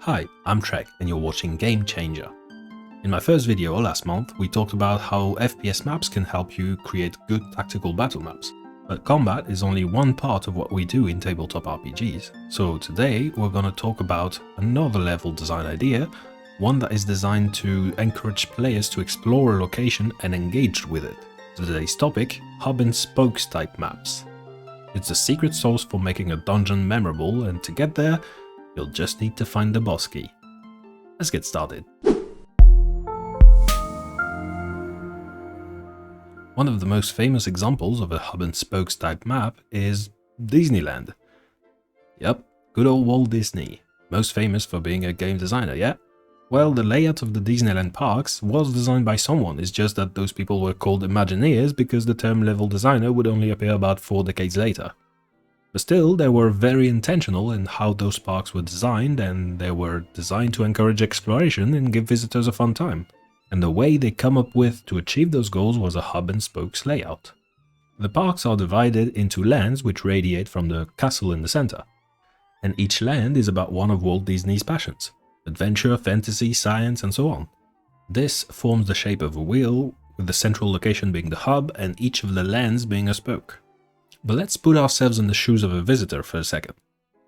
Hi, I'm Trek and you're watching Game Changer. In my first video last month, we talked about how FPS maps can help you create good tactical battle maps. But combat is only one part of what we do in tabletop RPGs. So today we're going to talk about another level design idea, one that is designed to encourage players to explore a location and engage with it. Today's topic, hub and spokes type maps. It's the secret sauce for making a dungeon memorable, and to get there, you'll just need to find the boss key. Let's get started. One of the most famous examples of a hub and spokes type map is Disneyland. Yep, good old Walt Disney, most famous for being a game designer, yeah? Well, the layout of the Disneyland parks was designed by someone, it's just that those people were called Imagineers because the term level designer would only appear about 4 decades later. But still, they were very intentional in how those parks were designed, and they were designed to encourage exploration and give visitors a fun time. And the way they come up with to achieve those goals was a hub and spokes layout. The parks are divided into lands which radiate from the castle in the center. And each land is about one of Walt Disney's passions: adventure, fantasy, science, and so on. This forms the shape of a wheel, with the central location being the hub and each of the lands being a spoke. But let's put ourselves in the shoes of a visitor for a second.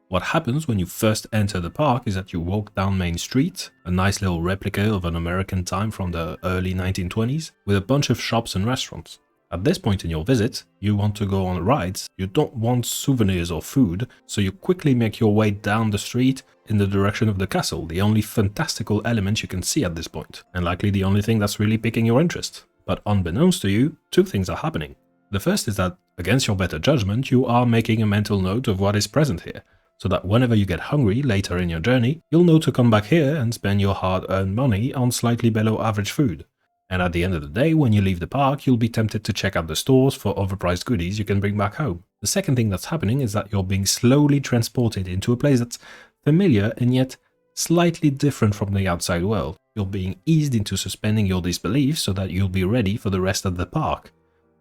What happens when you first enter the park is that you walk down Main Street, a nice little replica of an American time from the early 1920s, with a bunch of shops and restaurants. At this point in your visit, you want to go on rides, you don't want souvenirs or food, so you quickly make your way down the street in the direction of the castle, the only fantastical element you can see at this point, and likely the only thing that's really piquing your interest. But unbeknownst to you, two things are happening. The first is that, against your better judgment, you are making a mental note of what is present here, so that whenever you get hungry later in your journey, you'll know to come back here and spend your hard-earned money on slightly below average food. And at the end of the day, when you leave the park, you'll be tempted to check out the stores for overpriced goodies you can bring back home. The second thing that's happening is that you're being slowly transported into a place that's familiar and yet slightly different from the outside world. You're being eased into suspending your disbelief so that you'll be ready for the rest of the park,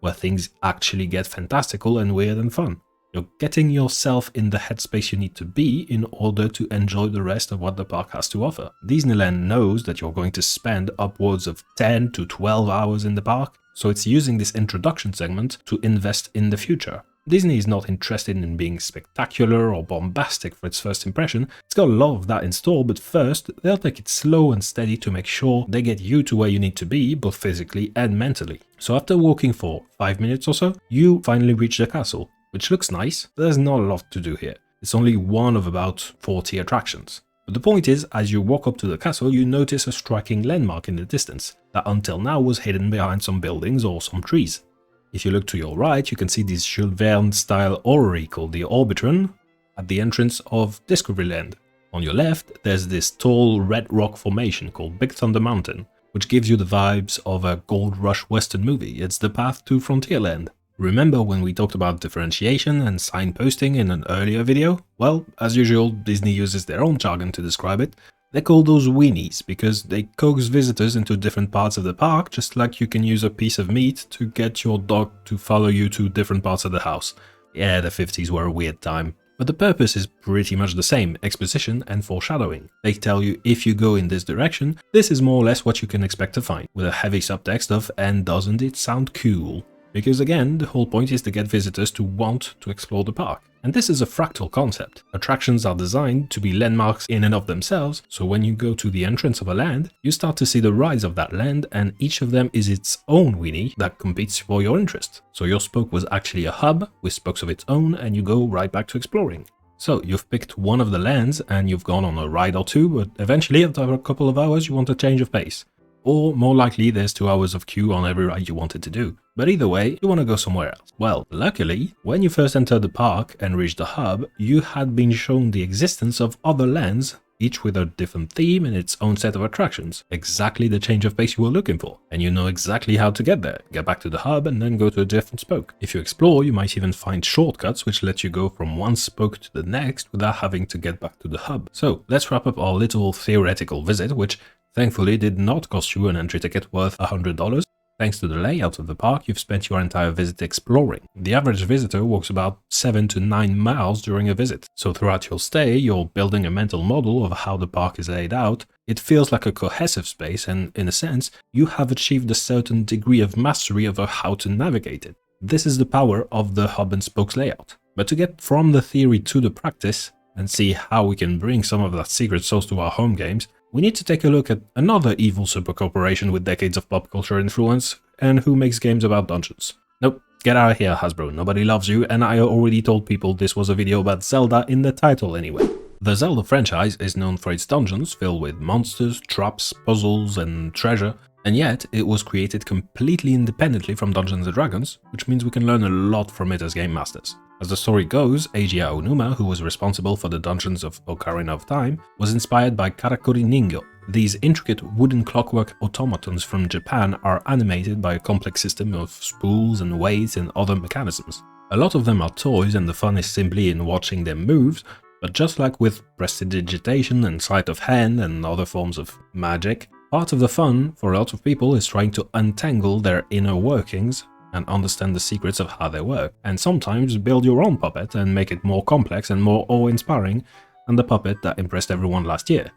where things actually get fantastical and weird and fun. You're getting yourself in the headspace you need to be in order to enjoy the rest of what the park has to offer. Disneyland knows that you're going to spend upwards of 10 to 12 hours in the park, so it's using this introduction segment to invest in the future. Disney is not interested in being spectacular or bombastic for its first impression. It's got a lot of that in store, but first, they'll take it slow and steady to make sure they get you to where you need to be, both physically and mentally. So after walking for 5 minutes or so, you finally reach the castle, which looks nice, but there's not a lot to do here. It's only one of about 40 attractions. But the point is, as you walk up to the castle, you notice a striking landmark in the distance that until now was hidden behind some buildings or some trees. If you look to your right, you can see this Jules Verne-style orrery called the Orbitron at the entrance of Discoveryland. On your left, there's this tall red rock formation called Big Thunder Mountain, which gives you the vibes of a Gold Rush Western movie. It's the path to Frontierland. Remember when we talked about differentiation and signposting in an earlier video? Well, as usual, Disney uses their own jargon to describe it. They call those weenies because they coax visitors into different parts of the park, just like you can use a piece of meat to get your dog to follow you to different parts of the house. Yeah, the 50s were a weird time. But the purpose is pretty much the same: exposition and foreshadowing. They tell you if you go in this direction, this is more or less what you can expect to find, with a heavy subtext of "and doesn't it sound cool?" Because again, the whole point is to get visitors to want to explore the park. And this is a fractal concept. Attractions are designed to be landmarks in and of themselves, so when you go to the entrance of a land, you start to see the rise of that land, and each of them is its own weenie that competes for your interest. So your spoke was actually a hub with spokes of its own, and you go right back to exploring. So you've picked one of the lands and you've gone on a ride or two, but eventually after a couple of hours you want a change of pace. Or more likely there's 2 hours of queue on every ride you wanted to do. But either way, you want to go somewhere else. Well, luckily, when you first entered the park and reached the hub, you had been shown the existence of other lands, each with a different theme and its own set of attractions. Exactly the change of pace you were looking for. And you know exactly how to get there. Get back to the hub and then go to a different spoke. If you explore, you might even find shortcuts which let you go from one spoke to the next without having to get back to the hub. So let's wrap up our little theoretical visit, which thankfully did not cost you an entry ticket worth $100. Thanks to the layout of the park, you've spent your entire visit exploring. The average visitor walks about 7 to 9 miles during a visit, so throughout your stay, you're building a mental model of how the park is laid out. It feels like a cohesive space, and in a sense, you have achieved a certain degree of mastery over how to navigate it. This is the power of the hub and spokes layout. But to get from the theory to the practice, and see how we can bring some of that secret sauce to our home games, we need to take a look at another evil supercorporation with decades of pop culture influence and who makes games about dungeons. Nope, get out of here, Hasbro, nobody loves you, and I already told people this was a video about Zelda in the title anyway. The Zelda franchise is known for its dungeons filled with monsters, traps, puzzles, and treasure, and yet it was created completely independently from Dungeons & Dragons, which means we can learn a lot from it as game masters. As the story goes, Eiji Aonuma, who was responsible for the dungeons of Ocarina of Time, was inspired by Karakuri Ningo. These intricate wooden clockwork automatons from Japan are animated by a complex system of spools and weights and other mechanisms. A lot of them are toys and the fun is simply in watching them move, but just like with prestidigitation and sleight of hand and other forms of magic, part of the fun for a lot of people is trying to untangle their inner workings and understand the secrets of how they work, and sometimes build your own puppet and make it more complex and more awe-inspiring than the puppet that impressed everyone last year.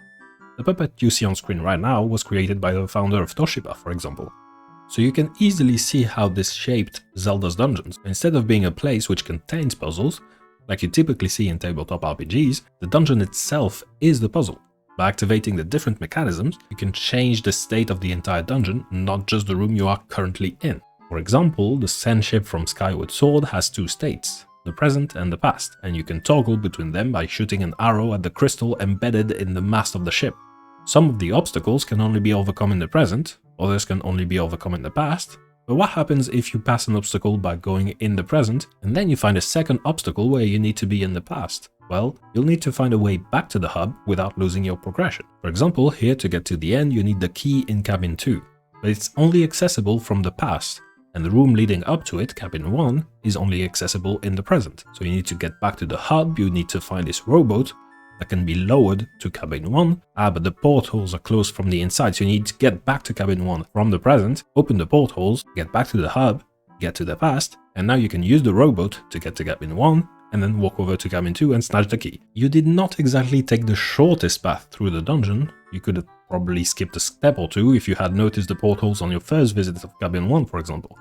The puppet you see on screen right now was created by the founder of Toshiba, for example. So you can easily see how this shaped Zelda's dungeons. Instead of being a place which contains puzzles, like you typically see in tabletop RPGs, the dungeon itself is the puzzle. By activating the different mechanisms, you can change the state of the entire dungeon, not just the room you are currently in. For example, the Sen ship from Skyward Sword has two states, the present and the past, and you can toggle between them by shooting an arrow at the crystal embedded in the mast of the ship. Some of the obstacles can only be overcome in the present, others can only be overcome in the past. But what happens if you pass an obstacle by going in the present, and then you find a second obstacle where you need to be in the past? Well, you'll need to find a way back to the hub without losing your progression. For example, here to get to the end you need the key in cabin 2, but it's only accessible from the past, and the room leading up to it, cabin 1, is only accessible in the present. So you need to get back to the hub, you need to find this rowboat that can be lowered to cabin 1. But the portholes are closed from the inside, so you need to get back to cabin 1 from the present, open the portholes, get back to the hub, get to the past, and now you can use the rowboat to get to cabin 1, and then walk over to cabin 2 and snatch the key. You did not exactly take the shortest path through the dungeon. You could have probably skipped a step or two if you had noticed the portholes on your first visit of cabin 1, for example.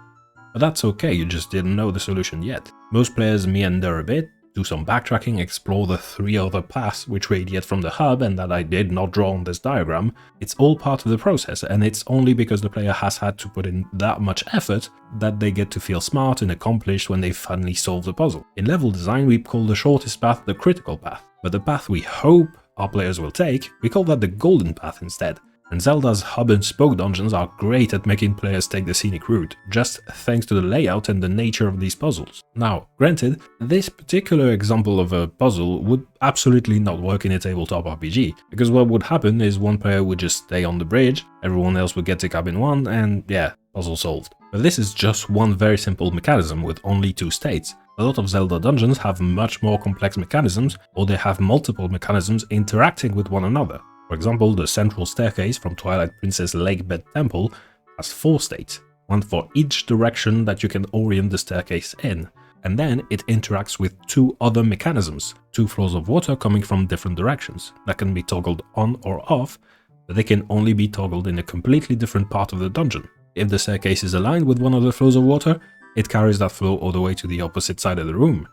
But that's okay, you just didn't know the solution yet. Most players meander a bit, do some backtracking, explore the 3 other paths which radiate from the hub and that I did not draw on this diagram. It's all part of the process, and it's only because the player has had to put in that much effort that they get to feel smart and accomplished when they finally solve the puzzle. In level design we call the shortest path the critical path, but the path we hope our players will take, we call that the golden path instead. And Zelda's hub and spoke dungeons are great at making players take the scenic route, just thanks to the layout and the nature of these puzzles. Now, granted, this particular example of a puzzle would absolutely not work in a tabletop RPG, because what would happen is one player would just stay on the bridge, everyone else would get to cabin 1, and yeah, puzzle solved. But this is just one very simple mechanism with only 2 states. A lot of Zelda dungeons have much more complex mechanisms, or they have multiple mechanisms interacting with one another. For example, the central staircase from Twilight Princess Lakebed Temple has 4 states, one for each direction that you can orient the staircase in, and then it interacts with 2 other mechanisms, 2 flows of water coming from different directions, that can be toggled on or off, but they can only be toggled in a completely different part of the dungeon. If the staircase is aligned with one of the flows of water, it carries that flow all the way to the opposite side of the room.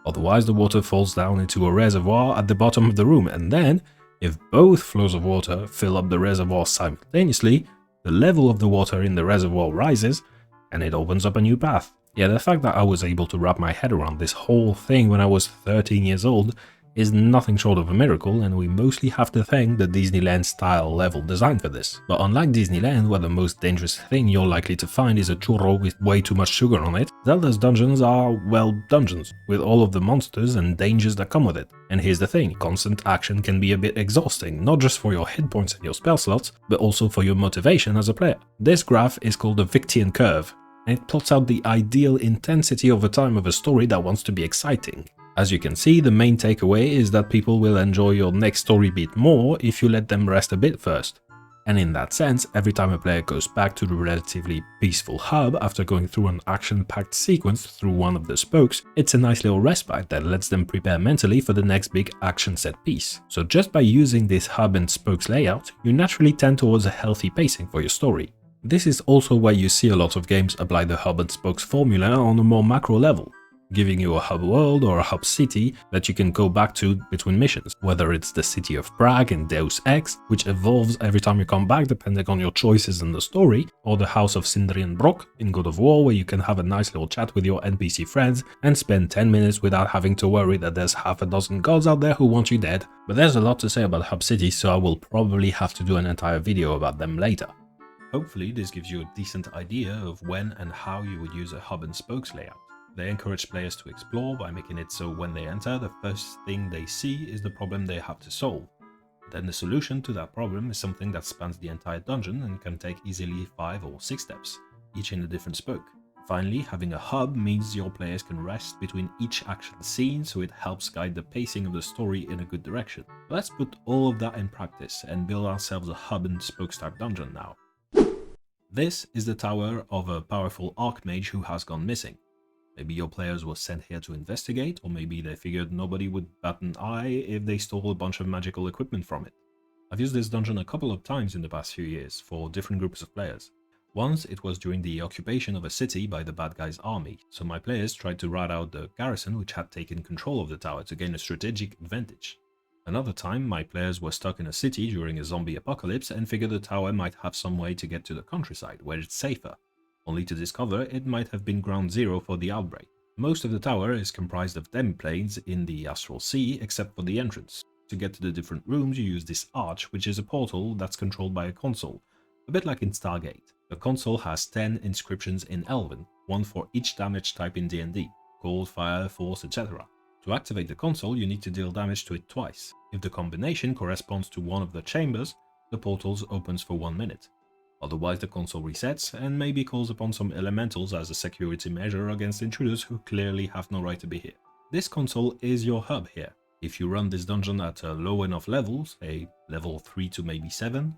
Otherwise, the water falls down into a reservoir at the bottom of the room, and then, if both flows of water fill up the reservoir simultaneously, the level of the water in the reservoir rises, and it opens up a new path. Yeah, the fact that I was able to wrap my head around this whole thing when I was 13 years old is nothing short of a miracle, and we mostly have to thank the Disneyland style level design for this. But unlike Disneyland, where the most dangerous thing you're likely to find is a churro with way too much sugar on it, Zelda's dungeons are, well, dungeons, with all of the monsters and dangers that come with it. And here's the thing, constant action can be a bit exhausting, not just for your hit points and your spell slots, but also for your motivation as a player. This graph is called the Victian curve, and it plots out the ideal intensity over time of a story that wants to be exciting. As you can see, the main takeaway is that people will enjoy your next story beat more if you let them rest a bit first. And in that sense, every time a player goes back to the relatively peaceful hub after going through an action-packed sequence through one of the spokes, it's a nice little respite that lets them prepare mentally for the next big action set piece. So just by using this hub and spokes layout, you naturally tend towards a healthy pacing for your story. This is also why you see a lot of games apply the hub and spokes formula on a more macro level, giving you a hub world or a hub city that you can go back to between missions, whether it's the city of Prague in Deus Ex, which evolves every time you come back depending on your choices in the story, or the house of Sindrian in God of War, where you can have a nice little chat with your NPC friends and spend 10 minutes without having to worry that there's half a dozen gods out there who want you dead. But there's a lot to say about hub cities, so I will probably have to do an entire video about them later. Hopefully this gives you a decent idea of when and how you would use a hub and spokes layout. They encourage players to explore by making it so when they enter, the first thing they see is the problem they have to solve. Then the solution to that problem is something that spans the entire dungeon and can take easily 5 or 6 steps, each in a different spoke. Finally, having a hub means your players can rest between each action scene, so it helps guide the pacing of the story in a good direction. Let's put all of that in practice and build ourselves a hub and spokes type dungeon now. This is the tower of a powerful archmage who has gone missing. Maybe your players were sent here to investigate, or maybe they figured nobody would bat an eye if they stole a bunch of magical equipment from it. I've used this dungeon a couple of times in the past few years for different groups of players. Once it was during the occupation of a city by the bad guy's army, so my players tried to rat out the garrison which had taken control of the tower to gain a strategic advantage. Another time, my players were stuck in a city during a zombie apocalypse and figured the tower might have some way to get to the countryside, where it's safer, only to discover it might have been ground zero for the outbreak. Most of the tower is comprised of demi-planes in the astral sea, except for the entrance. To get to the different rooms, you use this arch, which is a portal that's controlled by a console, a bit like in Stargate. The console has 10 inscriptions in Elven, one for each damage type in D&D, cold, fire, force, etc. To activate the console, you need to deal damage to it twice. If the combination corresponds to one of the chambers, the portal opens for 1 minute. Otherwise the console resets and maybe calls upon some elementals as a security measure against intruders who clearly have no right to be here. This console is your hub here. If you run this dungeon at a low enough level, say level 3 to maybe 7,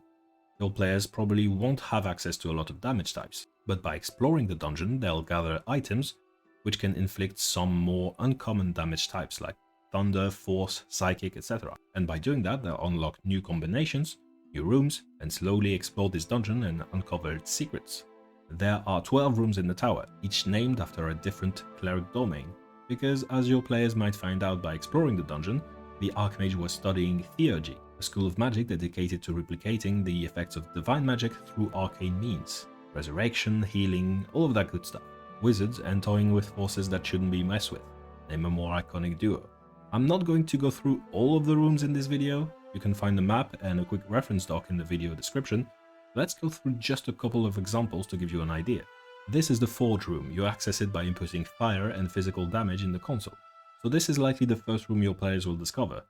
your players probably won't have access to a lot of damage types, but by exploring the dungeon they'll gather items which can inflict some more uncommon damage types like thunder, force, psychic, etc. And by doing that they'll unlock new combinations, new rooms, and slowly explore this dungeon and uncover its secrets. There are 12 rooms in the tower, each named after a different cleric domain, because as your players might find out by exploring the dungeon, the Archmage was studying Theurgy, a school of magic dedicated to replicating the effects of divine magic through arcane means. Resurrection, healing, all of that good stuff. Wizards and toying with forces that shouldn't be messed with. Name a more iconic duo. I'm not going to go through all of the rooms in this video. You can find the map and a quick reference doc in the video description. Let's go through just a couple of examples to give you an idea. This is the Forge room. You access it by inputting fire and physical damage in the console. So this is likely the first room your players will discover.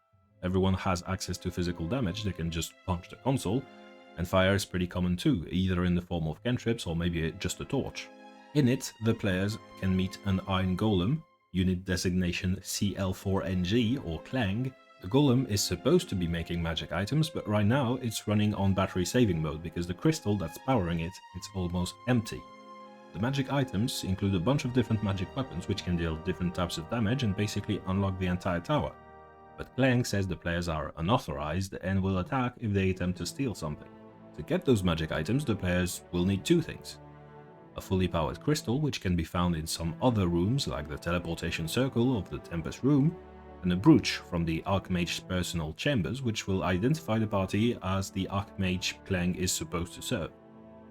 Everyone has access to physical damage, they can just punch the console, and fire is pretty common too, either in the form of cantrips or maybe just a torch. In it, the players can meet an Iron Golem, unit designation CL4NG or Clang. The golem is supposed to be making magic items, but right now it's running on battery saving mode because the crystal that's powering it is almost empty. The magic items include a bunch of different magic weapons which can deal different types of damage and basically unlock the entire tower. But Clang says the players are unauthorized and will attack if they attempt to steal something. To get those magic items, the players will need two things. A fully powered crystal, which can be found in some other rooms like the teleportation circle of the Tempest room, and a brooch from the Archmage's personal chambers, which will identify the party as the Archmage Clang is supposed to serve.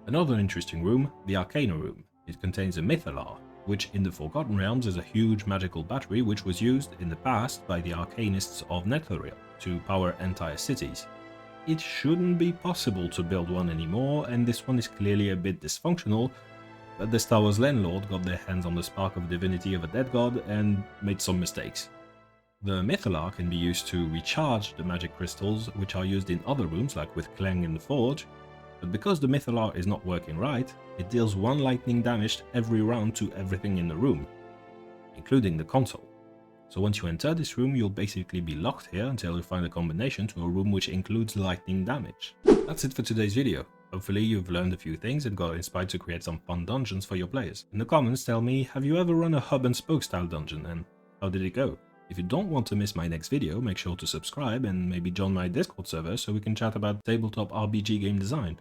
Another interesting room, the Arcana room. It contains a Mythalar, which in the Forgotten Realms is a huge magical battery which was used in the past by the Arcanists of Netherrealm to power entire cities. It shouldn't be possible to build one anymore, and this one is clearly a bit dysfunctional, but the Star Wars landlord got their hands on the spark of divinity of a dead god and made some mistakes. The Mythalar can be used to recharge the magic crystals which are used in other rooms like with Clang in the Forge, but because the Mythalar is not working right, it deals 1 lightning damage every round to everything in the room, including the console. So once you enter this room, you'll basically be locked here until you find a combination to a room which includes lightning damage. That's it for today's video. Hopefully you've learned a few things and got inspired to create some fun dungeons for your players. In the comments tell me, have you ever run a hub and spoke style dungeon and how did it go? If you don't want to miss my next video, make sure to subscribe and maybe join my Discord server so we can chat about tabletop RPG game design.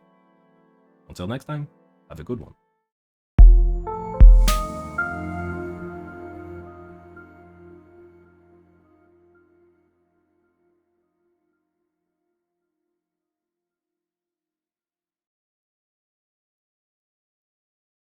Until next time, have a good one.